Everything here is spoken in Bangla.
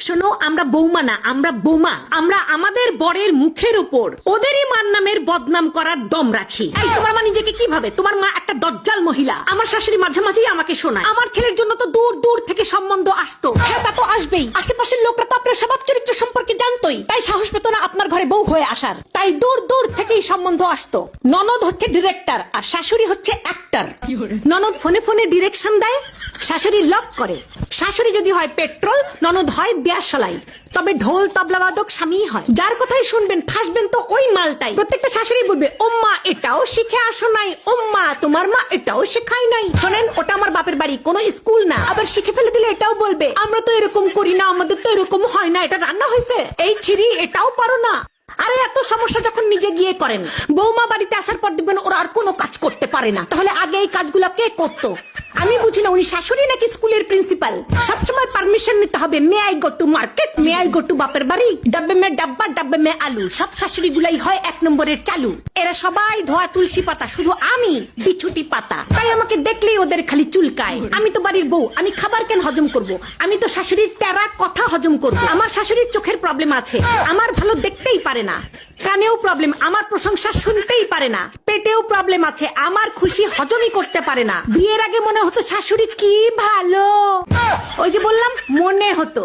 শোনো, আমরা বৌমা না, আমরা বোমা। আমরা আমাদের বরের মুখের উপর ওদেরই মার নামের বদনাম করার দম রাখি। এই, তোমার মা নিজেকে কি ভাবে? তোমার মা একটা দজ্জাল মহিলা। আমার শাশুড়ি মাঝে মাঝেই আমাকে শোনায় আমার ছেলের জন্য তো দূর দূর থেকে সম্বন্ধ আসতো। হ্যাঁ, তা তো আসবেই। আশেপাশের লোকরা তো আপনার স্বভাব চরিত্র সম্পর্কে জানতোই, তাই সাহস পেত না আপনার ঘরে বউ হয়ে আসার। তাই দূর দূর থেকেই সম্বন্ধ আসতো। ননদ হচ্ছে ডিরেক্টর আর শাশুড়ি হচ্ছে অ্যাক্টর। ননদ ফোনে ফোনে ডিরেকশন দেয়, শাশুড়ি লক করে। শাশুড়ি যদি হয় পেট্রোল, ননদ হয় দেয়াশালাই। তবে ঢোল তবলাবাদক স্বামী হয়। যার কথাই শুনবেন ফাঁসবেন তো ওই মালটাই। প্রত্যেকটা শাশুড়ি বলবে, ওম্মা এটাও শিখে আসো নাই, ওম্মা তোমার মা এটাও শেখায় নাই। শোনেন, ওটা আমার বাপের বাড়ি, কোনো স্কুল না। আবার শিখে ফেলে দিলে এটাও বলবে, আমরা তো এরকম করি না, আমাদের তো এরকম হয় না, এটা রান্না হয়েছে, এই ছিরি এটাও পারো না। আরে এত সমস্যা যখন নিজে গিয়ে করেন, বৌমা বাড়িতে আসার পর দেখবেন ওরা আর কোনো কাজ করতে পারে না। তাহলে আগে এই কাজগুলো কে করতো? আমি বুঝি না, উনি শাশুড়ি নাকি স্কুলের প্রিন্সিপাল? সবসময় পারমিশন নিতে হবে। May I go to market, may I go to বাপের বাড়ি, ডাব্বে মে ডাব্বা, ডাব্বে মে আলু। সব শাশুড়ি গুলাই হয় এক নম্বরের চালু। এরা সবাই ধোয়া তুলসী পাতা, শুধু আমি বিছুটি পাতা। তাই আমাকে দেখলেই ওদের খালি চুলকায়। আমি তো বাড়ির বউ, আমি খাবার কেন হজম করব? আমি তো শাশুড়ির টেরা কথা হজম করব। আমার শাশুড়ির চোখের প্রবলেম আছে, আমার ভালো দেখতেই পারে না। কানেও প্রবলেম, আমার প্রশংসা শুনতেই পারে না। পেটেও প্রবলেম আছে, আমার খুশি হজমই করতে পারে না। বিয়ের আগে মনে হতো শাশুড়ি কি ভালো, ওই যে বললাম মনে হতো।